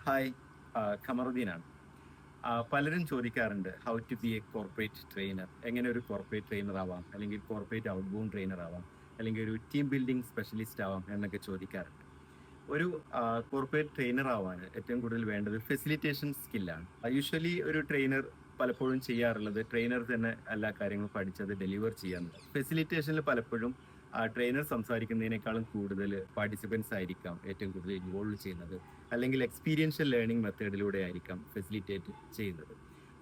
Hi, ഖമറുദ്ദീനാണ്. പലരും ചോദിക്കാറുണ്ട് how to be a corporate trainer. എങ്ങനെ ഒരു കോർപ്പറേറ്റ് ട്രെയിനർ ആവാം, അല്ലെങ്കിൽ കോർപ്പറേറ്റ് ഔട്ട് ബൗണ്ട് ട്രെയിനർ ആവാം, അല്ലെങ്കിൽ ഒരു ടീം ബിൽഡിംഗ് സ്പെഷ്യലിസ്റ്റ് ആവാം എന്നൊക്കെ ചോദിക്കാറുണ്ട്. ഒരു കോർപ്പറേറ്റ് ട്രെയിനർ ആവാൻ ഏറ്റവും കൂടുതൽ വേണ്ടത് ഫെസിലിറ്റേഷൻ സ്കില്ലാണ്. യൂഷ്വലി ഒരു ട്രെയിനർ പലപ്പോഴും ചെയ്യാറുള്ളത് ട്രെയിനർ തന്നെ എല്ലാ കാര്യങ്ങളും പഠിച്ചത് ഡെലിവർ ചെയ്യാന്നുള്ളത്. ഫെസിലിറ്റേഷനിൽ പലപ്പോഴും ട്രെയിനർ സംസാരിക്കുന്നതിനേക്കാളും കൂടുതൽ പാർട്ടിസിപ്പൻസ് ആയിരിക്കാം ഏറ്റവും കൂടുതൽ ഇൻവോൾവ് ചെയ്യുന്നത്, അല്ലെങ്കിൽ എക്സ്പീരിയൻഷ്യൽ ലേണിംഗ് മെത്തേഡിലൂടെ ആയിരിക്കാം ഫെസിലിറ്റേറ്റ് ചെയ്യുന്നത്.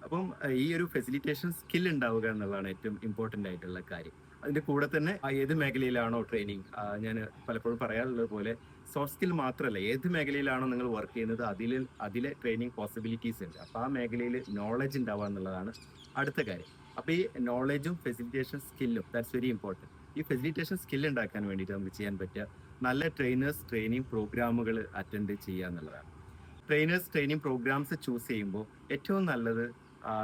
അപ്പം ഈ ഒരു ഫെസിലിറ്റേഷൻ സ്കിൽ ഉണ്ടാവുക എന്നുള്ളതാണ് ഏറ്റവും ഇമ്പോർട്ടൻ്റ് ആയിട്ടുള്ള കാര്യം. അതിന്റെ കൂടെ തന്നെ ഏത് മേഖലയിലാണോ ട്രെയിനിങ്, ഞാൻ പലപ്പോഴും പറയാറുള്ളത് പോലെ സോഫ്റ്റ് സ്കിൽ മാത്രമല്ല, ഏത് മേഖലയിലാണോ നിങ്ങൾ വർക്ക് ചെയ്യുന്നത് അതിലെ ട്രെയിനിങ് പോസിബിലിറ്റീസ് ഉണ്ട്. അപ്പോൾ ആ മേഖലയിൽ നോളജ് ഉണ്ടാവുക എന്നുള്ളതാണ് അടുത്ത കാര്യം. അപ്പോൾ ഈ നോളജും ഫെസിലിറ്റേഷൻ സ്കില്ലും ദാറ്റ്സ് വെരി ഇമ്പോർട്ടൻറ്റ്. ഈ ഫെസിലിറ്റേഷൻ സ്കിൽ ഉണ്ടാക്കാൻ വേണ്ടിയിട്ട് നമുക്ക് ചെയ്യാൻ പറ്റുക നല്ല ട്രെയിനേഴ്സ് ട്രെയിനിങ് പ്രോഗ്രാമുകൾ അറ്റൻഡ് ചെയ്യുക എന്നുള്ളതാണ്. ട്രെയിനേഴ്സ് ട്രെയിനിങ് പ്രോഗ്രാംസ് ചൂസ് ചെയ്യുമ്പോൾ ഏറ്റവും നല്ലത്,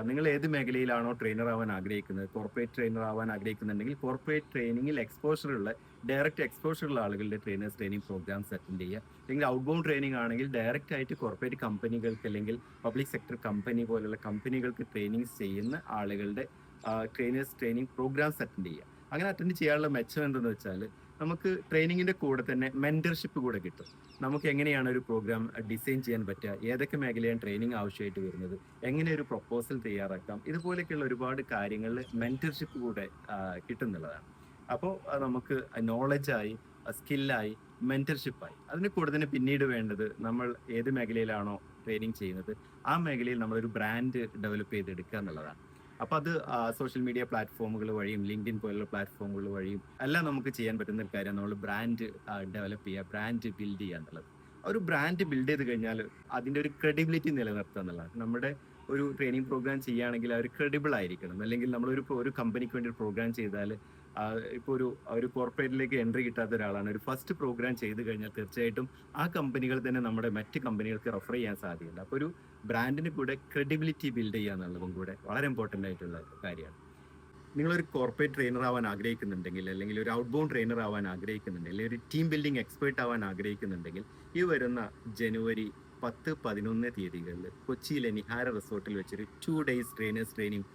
നിങ്ങൾ ഏത് മേഖലയിലാണോ ട്രെയിനർ ആവാൻ ആഗ്രഹിക്കുന്നത്, കോർപ്പറേറ്റ് ട്രെയിനർ ആവാൻ ആഗ്രഹിക്കുന്നുണ്ടെങ്കിൽ കോർപ്പറേറ്റ് ട്രെയിനിങ്ങിൽ ഡയറക്റ്റ് എക്സ്പോഷർ ഉള്ള ആളുകളുടെ ട്രെയിനേഴ്സ് ട്രെയിനിങ് പ്രോഗ്രാംസ് അറ്റൻഡ് ചെയ്യുക. അല്ലെങ്കിൽ ഔട്ട് ബൗണ്ട് ട്രെയിനിങ് ആണെങ്കിൽ ഡയറക്റ്റ് ആയിട്ട് കോർപ്പറേറ്റ് കമ്പനികൾക്ക് അല്ലെങ്കിൽ പബ്ലിക് സെക്ടർ കമ്പനി പോലുള്ള കമ്പനികൾക്ക് ട്രെയിനിങ്സ് ചെയ്യുന്ന ആളുകളുടെ ട്രെയിനേഴ്സ് ട്രെയിനിങ് പ്രോഗ്രാംസ് അറ്റൻഡ് ചെയ്യുക. അങ്ങനെ അറ്റൻഡ് ചെയ്യാനുള്ള മെച്ചം എന്തെന്ന് വെച്ചാൽ നമുക്ക് ട്രെയിനിങ്ങിന്റെ കൂടെ തന്നെ മെന്റർഷിപ്പ് കൂടെ കിട്ടും. നമുക്ക് എങ്ങനെയാണ് ഒരു പ്രോഗ്രാം ഡിസൈൻ ചെയ്യാൻ പറ്റുക, ഏതൊക്കെ മേഖലയാണ് ട്രെയിനിങ് ആവശ്യമായിട്ട് വരുന്നത്, എങ്ങനെ ഒരു പ്രൊപ്പോസൽ തയ്യാറാക്കാം, ഇതുപോലെയൊക്കെയുള്ള ഒരുപാട് കാര്യങ്ങളിൽ മെന്റർഷിപ്പ് കൂടെ കിട്ടുന്നുള്ളതാണ്. അപ്പോൾ നമുക്ക് നോളജായി, സ്കില്ലായി, മെന്റർഷിപ്പായി, അതിന് കൂടെ തന്നെ പിന്നീട് വേണ്ടത് നമ്മൾ ഏത് മേഖലയിലാണോ ട്രെയിനിങ് ചെയ്യുന്നത് ആ മേഖലയിൽ നമ്മളൊരു ബ്രാൻഡ് ഡെവലപ്പ് ചെയ്തെടുക്കുക എന്നുള്ളതാണ്. അപ്പൊ അത് സോഷ്യൽ മീഡിയ പ്ലാറ്റ്ഫോമുകൾ വഴിയും ലിങ്ക്ഡിൻ പോലുള്ള പ്ലാറ്റ്ഫോമുകൾ വഴിയും എല്ലാം നമുക്ക് ചെയ്യാൻ പറ്റുന്ന ഒരു കാര്യം നമ്മൾ ബ്രാൻഡ് ഡെവലപ്പ് ചെയ്യുക, ബ്രാൻഡ് ബിൽഡ് ചെയ്യുക എന്നുള്ളത്. ഒരു ബ്രാൻഡ് ബിൽഡ് ചെയ്ത് കഴിഞ്ഞാൽ അതിന്റെ ഒരു ക്രെഡിബിലിറ്റി നിലനിർത്തുക എന്നുള്ളതാണ്. നമ്മുടെ ഒരു ട്രെയിനിങ് പ്രോഗ്രാം ചെയ്യുകയാണെങ്കിൽ അവർ ക്രെഡിബിൾ ആയിരിക്കണം. അല്ലെങ്കിൽ ഒരു കമ്പനിക്ക് വേണ്ടി ഒരു പ്രോഗ്രാം ചെയ്താൽ, ഇപ്പോൾ ഒരു കോർപ്പറേറ്റിലേക്ക് എൻട്രി കിട്ടാത്ത ഒരാളാണ് ഒരു ഫസ്റ്റ് പ്രോഗ്രാം ചെയ്ത് കഴിഞ്ഞാൽ തീർച്ചയായിട്ടും ആ കമ്പനികൾ തന്നെ നമ്മുടെ മറ്റ് കമ്പനികൾക്ക് റെഫർ ചെയ്യാൻ സാധ്യതയുണ്ട്. അപ്പോൾ ഒരു ബ്രാൻഡിന് കൂടെ ക്രെഡിബിലിറ്റി ബിൽഡ് ചെയ്യുക എന്നുള്ളതും കൂടെ വളരെ ഇമ്പോർട്ടൻ്റ് ആയിട്ടുള്ള കാര്യമാണ്. നിങ്ങളൊരു കോർപ്പറേറ്റ് ട്രെയിനർ ആവാൻ ആഗ്രഹിക്കുന്നുണ്ടെങ്കിൽ, അല്ലെങ്കിൽ ഒരു ഔട്ട് ബൗണ്ട് ട്രെയിനർ ആവാൻ ആഗ്രഹിക്കുന്നുണ്ടെങ്കിൽ, അല്ലെങ്കിൽ ഒരു ടീം ബിൽഡിംഗ് എക്സ്പേർട്ട് ആവാൻ ആഗ്രഹിക്കുന്നുണ്ടെങ്കിൽ, ഈ വരുന്ന ജനുവരി 10-11 തീയതികളിൽ കൊച്ചിയിലെ നിഹാര റിസോർട്ടിൽ വെച്ചൊരു 2 days ട്രെയിനേഴ്സ് ട്രെയിനിങ്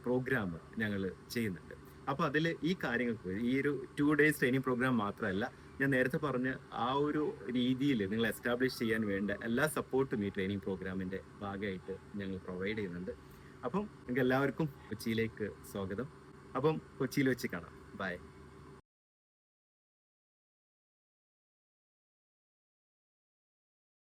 പ്രോഗ്രാം ഞങ്ങൾ ചെയ്യുന്നുണ്ട്. അപ്പോൾ അതിൽ ഈ കാര്യങ്ങൾക്ക് ഈ ഒരു 2 days ട്രെയിനിങ് പ്രോഗ്രാം മാത്രമല്ല, ഞാൻ നേരത്തെ പറഞ്ഞ ആ ഒരു രീതിയിൽ നിങ്ങൾ എസ്റ്റാബ്ലിഷ് ചെയ്യാൻ വേണ്ട എല്ലാ സപ്പോർട്ടും ഈ ട്രെയിനിങ് പ്രോഗ്രാമിന്റെ ഭാഗമായിട്ട് ഞങ്ങൾ പ്രൊവൈഡ് ചെയ്യുന്നുണ്ട്. അപ്പം നിങ്ങൾക്ക് എല്ലാവർക്കും കൊച്ചിയിലേക്ക് സ്വാഗതം. അപ്പം കൊച്ചിയിൽ വെച്ച് കാണാം. ബൈ.